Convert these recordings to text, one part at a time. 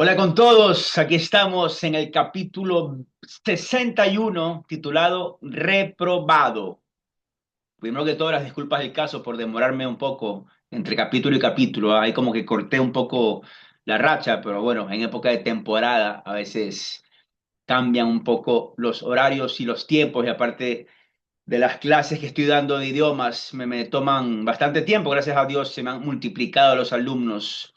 Hola con todos, aquí estamos en el capítulo 61 titulado Reprobado. Primero que todo, las disculpas del caso por demorarme un poco entre capítulo y capítulo. Ahí como que corté un poco la racha, pero bueno, en época de temporada a veces cambian un poco los horarios y los tiempos y aparte de las clases que estoy dando de idiomas me toman bastante tiempo. Gracias a Dios se me han multiplicado los alumnos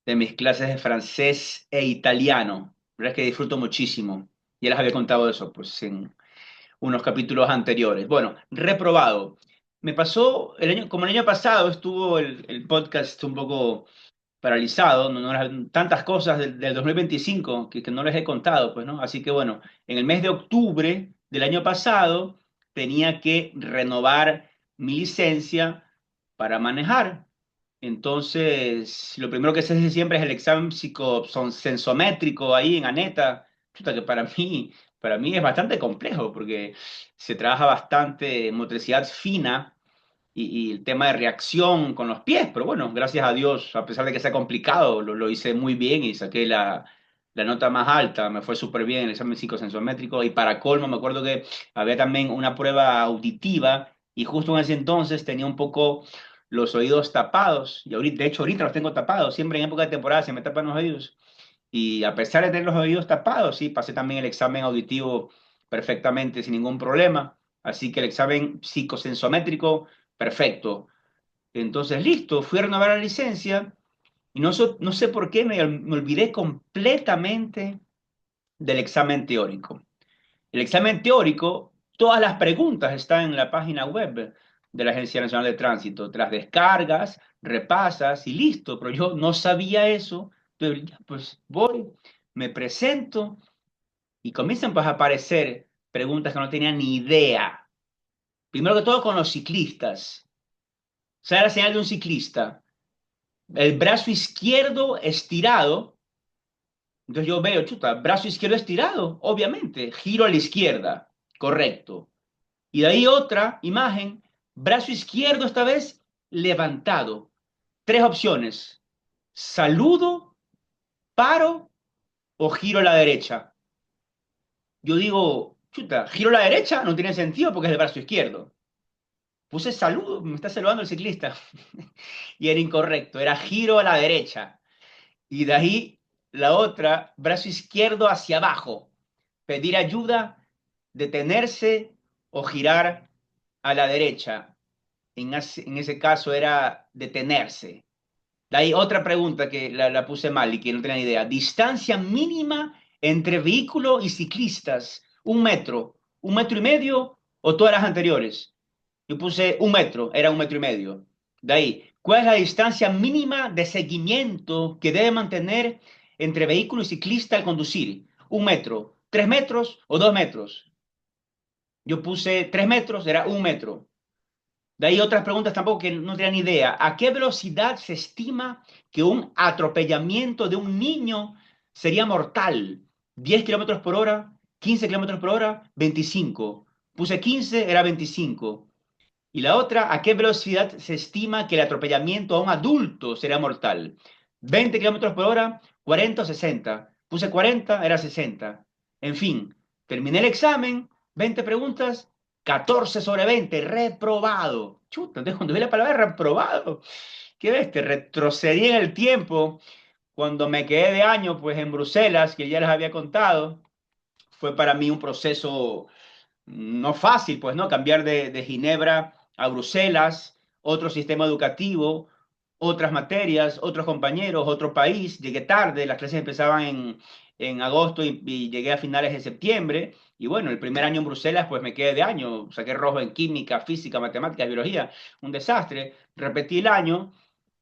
de mis clases de francés e italiano. La verdad es que disfruto muchísimo. Ya les había contado eso, pues, en unos capítulos anteriores. Bueno, reprobado. Me pasó como el año pasado estuvo el podcast un poco paralizado, no eran tantas cosas del 2025 que no les he contado, pues, ¿no? Así que bueno, en el mes de octubre del año pasado tenía que renovar mi licencia para manejar. Entonces, lo primero que se hace siempre es el examen psicosensométrico ahí en ANETA, chuta, que para mí es bastante complejo porque se trabaja bastante motricidad fina y el tema de reacción con los pies, pero bueno, gracias a Dios, a pesar de que sea complicado, lo hice muy bien y saqué la nota más alta, me fue súper bien el examen psicosensométrico y para colmo me acuerdo que había también una prueba auditiva y justo en ese entonces tenía un poco los oídos tapados y ahorita, de hecho ahorita los tengo tapados, siempre en época de temporada se me tapan los oídos y a pesar de tener los oídos tapados, sí, pasé también el examen auditivo perfectamente sin ningún problema, así que el examen psicosensométrico perfecto. Entonces, listo, fui a renovar la licencia y no sé por qué me olvidé completamente del examen teórico. El examen teórico, todas las preguntas están en la página web de la Agencia Nacional de Tránsito. Te las descargas, repasas y listo, pero yo no sabía eso. Entonces, ya, pues voy, me presento y comienzan pues a aparecer preguntas que no tenía ni idea. Primero que todo con los ciclistas. ¿Sabe la señal de un ciclista? El brazo izquierdo estirado. Entonces yo veo, chuta, brazo izquierdo estirado, obviamente, giro a la izquierda, correcto. Y de ahí otra imagen, brazo izquierdo esta vez levantado. Tres opciones, saludo, paro o giro a la derecha. Yo digo, chuta, giro a la derecha no tiene sentido porque es el brazo izquierdo. Puse saludo, me está saludando el ciclista. Y era incorrecto, era giro a la derecha. Y de ahí la otra, brazo izquierdo hacia abajo. Pedir ayuda, detenerse o girar a la derecha. En ese caso era detenerse. De ahí otra pregunta que la puse mal y que no tenía ni idea. Distancia mínima entre vehículo y ciclistas. un metro y medio o todas las anteriores. Yo puse un metro, era un metro y medio. De ahí, ¿cuál es la distancia mínima de seguimiento que debe mantener entre vehículo y ciclista al conducir? Un metro, 3 metros o 2 metros. Yo puse 3 metros, era un metro. De ahí otras preguntas tampoco que no tenía ni idea. ¿A qué velocidad se estima que un atropellamiento de un niño sería mortal? ¿10 kilómetros por hora? ¿15 kilómetros por hora? 25. Puse 15, era 25. Y la otra, ¿a qué velocidad se estima que el atropellamiento a un adulto será mortal? ¿20 kilómetros por hora? ¿40 o 60? Puse 40, era 60. En fin, terminé el examen, 20 preguntas, 14 sobre 20, reprobado. Chuta, entonces cuando vi la palabra reprobado, ¿qué ves? Que retrocedí en el tiempo cuando me quedé de año, pues en Bruselas, que ya les había contado, fue para mí un proceso no fácil, pues, ¿no? Cambiar de Ginebra a Bruselas, otro sistema educativo, otras materias, otros compañeros, otro país. Llegué tarde, las clases empezaban en agosto y llegué a finales de septiembre. Y bueno, el primer año en Bruselas, pues me quedé de año, saqué rojo en química, física, matemáticas, biología, un desastre. Repetí el año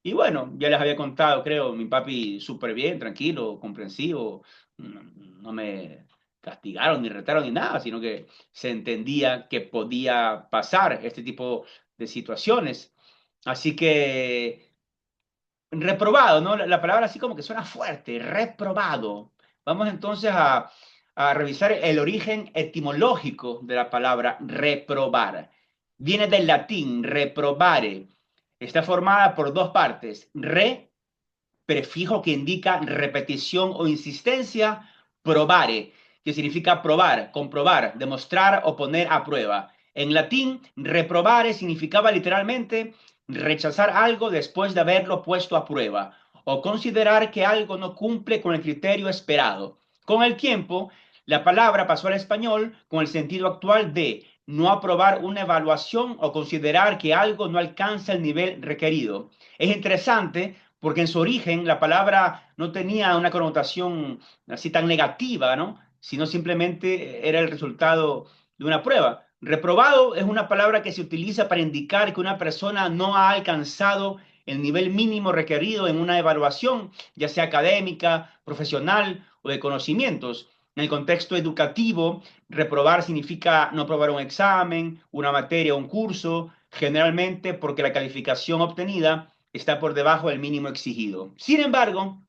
y bueno, ya les había contado, creo, mi papi súper bien, tranquilo, comprensivo, no me castigaron ni retaron ni nada, sino que se entendía que podía pasar este tipo de situaciones. Así que reprobado, ¿no? La palabra así como que suena fuerte, reprobado. Vamos entonces a revisar el origen etimológico de la palabra reprobar. Viene del latín reprobare. Está formada por dos partes, re, prefijo que indica repetición o insistencia, probare, que significa probar, comprobar, demostrar o poner a prueba. En latín, reprobare significaba literalmente rechazar algo después de haberlo puesto a prueba o considerar que algo no cumple con el criterio esperado. Con el tiempo, la palabra pasó al español con el sentido actual de no aprobar una evaluación o considerar que algo no alcanza el nivel requerido. Es interesante porque en su origen la palabra no tenía una connotación así tan negativa, ¿no? Sino simplemente era el resultado de una prueba. Reprobado es una palabra que se utiliza para indicar que una persona no ha alcanzado el nivel mínimo requerido en una evaluación, ya sea académica, profesional o de conocimientos. En el contexto educativo, reprobar significa no aprobar un examen, una materia o un curso, generalmente porque la calificación obtenida está por debajo del mínimo exigido. Sin embargo,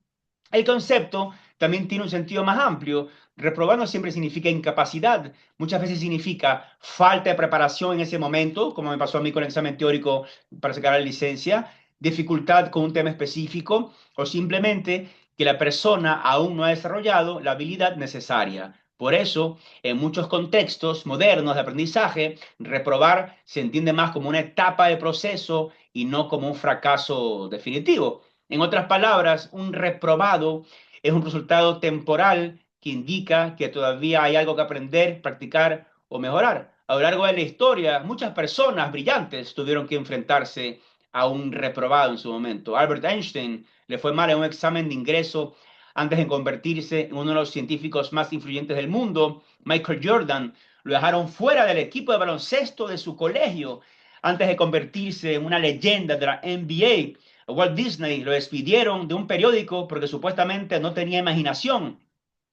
el concepto también tiene un sentido más amplio. Reprobar no siempre significa incapacidad, muchas veces significa falta de preparación en ese momento, como me pasó a mí con el examen teórico para sacar la licencia, dificultad con un tema específico o simplemente que la persona aún no ha desarrollado la habilidad necesaria. Por eso, en muchos contextos modernos de aprendizaje, reprobar se entiende más como una etapa de proceso y no como un fracaso definitivo. En otras palabras, un reprobado es un resultado temporal que indica que todavía hay algo que aprender, practicar o mejorar. A lo largo de la historia, muchas personas brillantes tuvieron que enfrentarse a un reprobado en su momento. Albert Einstein le fue mal en un examen de ingreso antes de convertirse en uno de los científicos más influyentes del mundo. Michael Jordan lo dejaron fuera del equipo de baloncesto de su colegio antes de convertirse en una leyenda de la NBA. Walt Disney lo despidieron de un periódico porque supuestamente no tenía imaginación.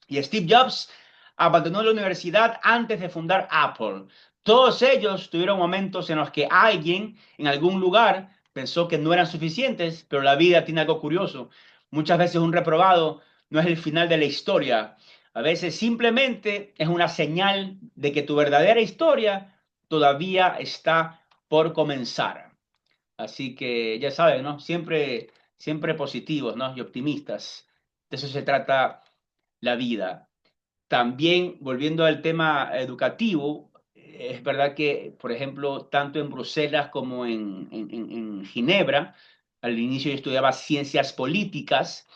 Y Steve Jobs abandonó la universidad antes de fundar Apple. Todos ellos tuvieron momentos en los que alguien en algún lugar pensó que no eran suficientes, pero la vida tiene algo curioso. Muchas veces un reprobado no es el final de la historia. A veces simplemente es una señal de que tu verdadera historia todavía está por comenzar. Así que ya saben, ¿no? Siempre positivos, ¿no? Y optimistas. De eso se trata la vida. También, volviendo al tema educativo, es verdad que, por ejemplo, tanto en Bruselas como en Ginebra, al inicio yo estudiaba ciencias políticas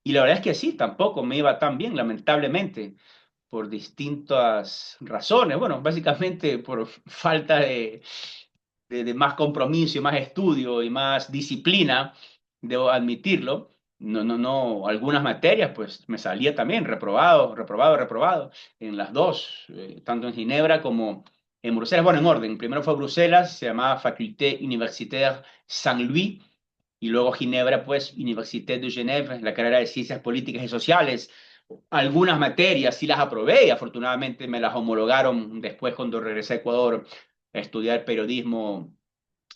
y la verdad es que sí, tampoco me iba tan bien, lamentablemente, por distintas razones. Bueno, básicamente por falta de más compromiso y más estudio y más disciplina, debo admitirlo. No, algunas materias pues me salía también reprobado en las dos, tanto en Ginebra como en Bruselas. Bueno, en orden, primero fue Bruselas, se llamaba Faculté Universitaire Saint-Louis, y luego Ginebra, pues Université de Genève, la carrera de Ciencias Políticas y Sociales. Algunas materias sí las aprobé y afortunadamente me las homologaron después cuando regresé a Ecuador a estudiar periodismo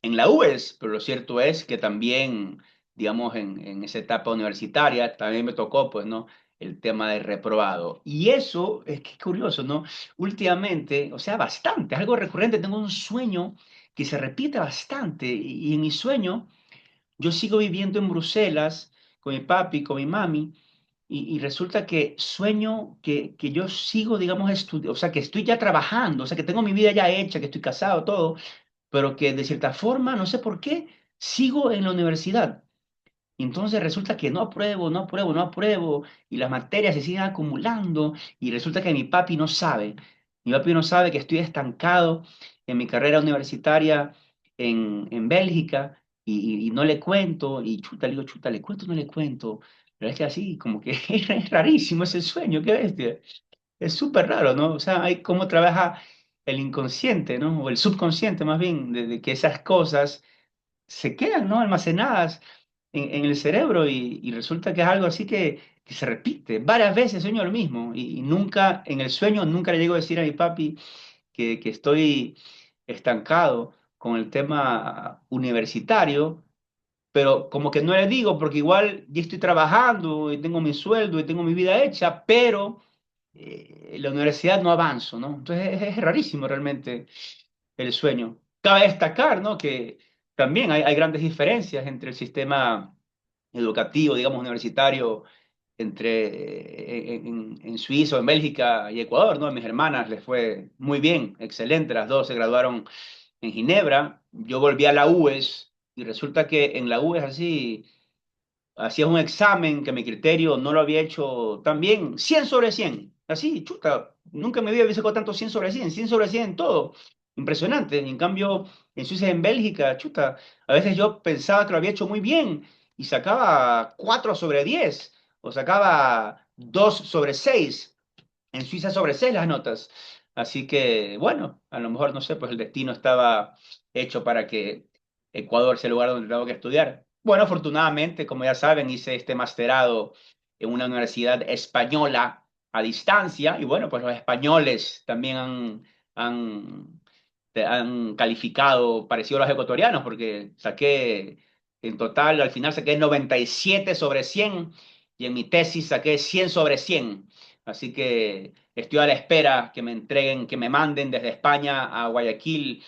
en la UES, pero lo cierto es que también, digamos, en esa etapa universitaria, también me tocó, pues, ¿no? El tema de reprobado. Y eso es que es curioso, ¿no? Últimamente, o sea, bastante, algo recurrente, tengo un sueño que se repite bastante y en mi sueño yo sigo viviendo en Bruselas con mi papi, con mi mami. Y resulta que sueño que yo sigo, digamos, estudiando, o sea, que estoy ya trabajando, o sea, que tengo mi vida ya hecha, que estoy casado, todo, pero que de cierta forma, no sé por qué, sigo en la universidad. Y entonces resulta que no apruebo, no apruebo, no apruebo, y las materias se siguen acumulando, y resulta que mi papi no sabe. Mi papi no sabe que estoy estancado en mi carrera universitaria en Bélgica, y no le cuento, y chuta, le digo, chuta, ¿le cuento o no le cuento? Pero es que así, como que es rarísimo ese sueño, qué bestia. Es súper raro, ¿no? O sea, hay cómo trabaja el inconsciente, ¿no? O el subconsciente más bien, de que esas cosas se quedan, ¿no? Almacenadas en el cerebro y resulta que es algo así que se repite. Varias veces sueño lo mismo y nunca, en el sueño, nunca le llego a decir a mi papi que estoy estancado con el tema universitario, pero como que no le digo porque igual ya estoy trabajando y tengo mi sueldo y tengo mi vida hecha, pero en la universidad no avanzo, ¿no? Entonces es rarísimo realmente el sueño. Cabe destacar, ¿no? Que también hay grandes diferencias entre el sistema educativo, digamos, universitario en Suiza, en Bélgica y Ecuador, ¿no? A mis hermanas les fue muy bien, excelente, las dos se graduaron en Ginebra. Yo volví a la UES y resulta que en la UES así hacías un examen que a mi criterio no lo había hecho tan bien, 100 sobre 100 así, chuta, nunca me había sacado tanto 100 sobre 100 100 sobre 100 en todo, impresionante. En cambio, en Suiza y en Bélgica, chuta, a veces yo pensaba que lo había hecho muy bien y sacaba 4 sobre 10 o sacaba 2 sobre 6 en Suiza sobre 6 las notas. Así que, bueno, a lo mejor, no sé, pues el destino estaba hecho para que Ecuador sea el lugar donde tengo que estudiar. Bueno, afortunadamente, como ya saben, hice este masterado en una universidad española a distancia y bueno, pues los españoles también han calificado parecido a los ecuatorianos porque saqué, en total, al final saqué 97 sobre 100 y en mi tesis saqué 100 sobre 100. Así que estoy a la espera que me entreguen, que me manden desde España a Guayaquil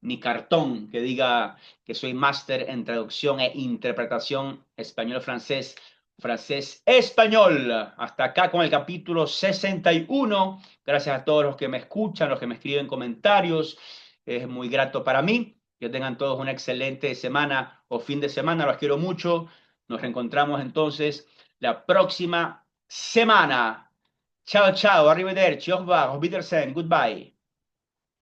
mi cartón que diga que soy máster en traducción e interpretación español-francés, francés-español. Hasta acá con el capítulo 61. Gracias a todos los que me escuchan, los que me escriben comentarios. Es muy grato para mí. Que tengan todos una excelente semana o fin de semana. Los quiero mucho. Nos reencontramos entonces la próxima semana. Chao, chao. Arrivederci. Au revoir. Auf Wiedersehen. Goodbye.